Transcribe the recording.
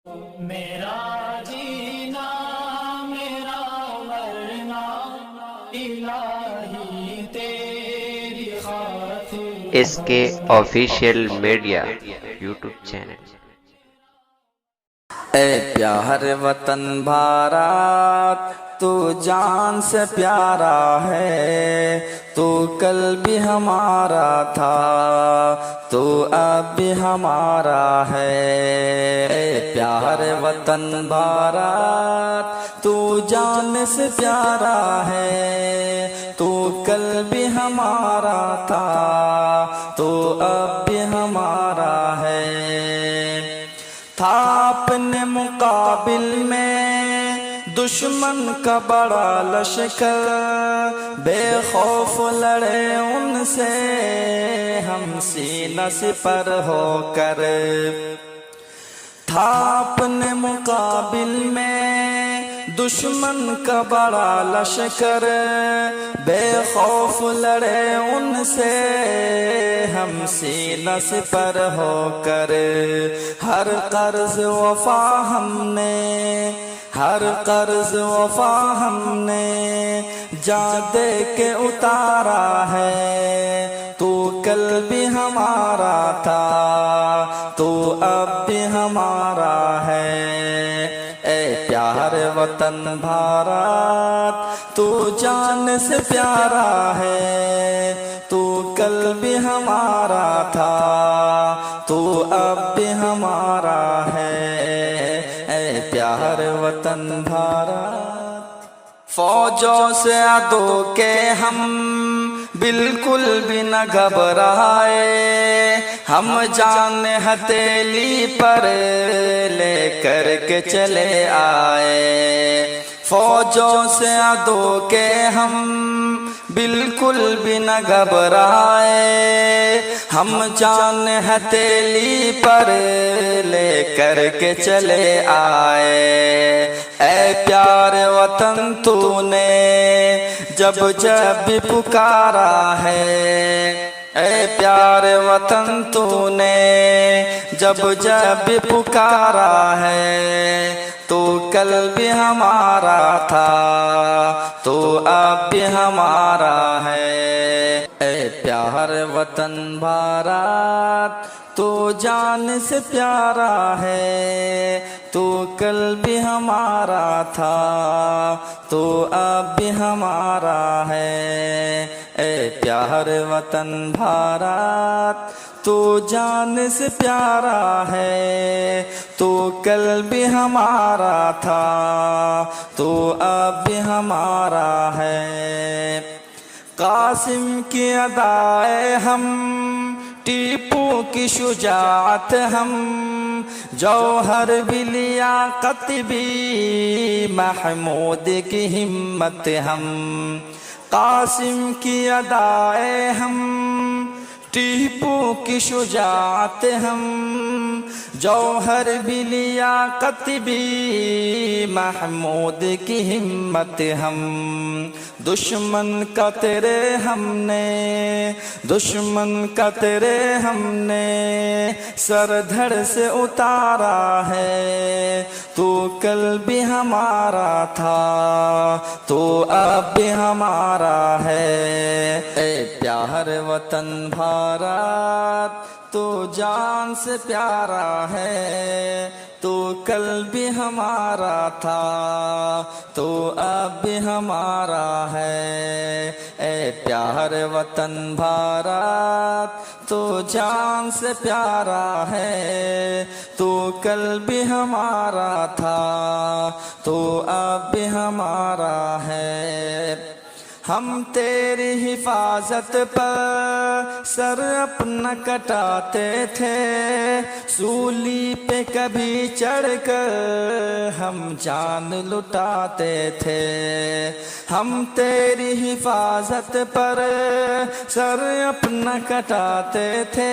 میرا جینا میرا مرنا الہی تیری خاطر اس کے آفیشیل میڈیا یوٹیوب چینل۔ اے پیار وطن بھارت تو جان سے پیارا ہے، تو کل بھی ہمارا تھا تو اب بھی ہمارا ہے۔ اے پیار وطن بھارت تو جان سے پیارا ہے، تو کل بھی ہمارا تھا تو اب بھی ہمارا ہے۔ تھا اپنے مقابل میں دشمن کا بڑا لشکر، بے خوف لڑے ان سے ہم سینہ سپر ہو کر۔ تھا اپنے مقابل میں دشمن کا بڑا لشکر، بے خوف لڑے ان سے ہم سینہ سپر ہو کر۔ ہر قرض وفا ہم نے، ہر قرض وفا ہم نے جان دے کے اتارا ہے، تو کل بھی ہمارا تھا تو اب بھی ہمارا ہے۔ اے پیار وطن بھارت تو جان سے پیارا ہے، تو کل بھی ہمارا تھا تو اب بھی ہمارا ہے۔ اے پیار وطن بھارت فوجوں سے عدو کے ہم بالکل بھی نہ گھبرائے، ہم جان ہتھیلی پر لے کر کے چلے آئے۔ فوجوں سے عدو کے ہم بالکل بھی نہ گھبرائے، ہم جان ہتھیلی پر لے کر کے چلے آئے۔ اے پیار وطن تو نے جب جب بھی پکارا ہے، اے پیار وطن تو نے جب جب بھی پکارا ہے، تو کل بھی ہمارا تھا تو اب بھی ہمارا ہے۔ اے پیار وطن بھارت تو جان سے پیارا ہے، تو کل بھی ہمارا تھا تو اب بھی ہمارا ہے۔ اے پیار وطن بھارت تو جان سے پیارا ہے، تو کل بھی ہمارا تھا تو اب بھی ہمارا ہے۔ قاسم کی ادائے ہم، ٹیپو کی شجاعت ہم، جوہر بھی لیاقت بھی محمود کی ہمت ہم۔ قاسم کی ادائے ہم، ٹیپو کی شجاعت ہم، جوہر بھی لیاقت بھی محمود کی ہمت ہم۔ دشمن کا تیرے ہم نے، دشمن کا تیرے ہم نے سر دھڑ سے اتارا ہے، تو کل بھی ہمارا تھا تو اب بھی ہمارا ہے۔ اے پیار وطن بھارت تو جان سے پیارا ہے، تو کل بھی ہمارا تھا تو اب بھی ہمارا ہے۔ اے پیار وطن بھارت تو جان سے پیارا ہے، تو کل بھی ہمارا تھا تو اب بھی ہمارا ہے۔ ہم تیری حفاظت پر سر اپنا کٹاتے تھے، سولی پہ کبھی چڑھ کر ہم جان لٹاتے تھے۔ ہم تیری حفاظت پر سر اپنا کٹاتے تھے،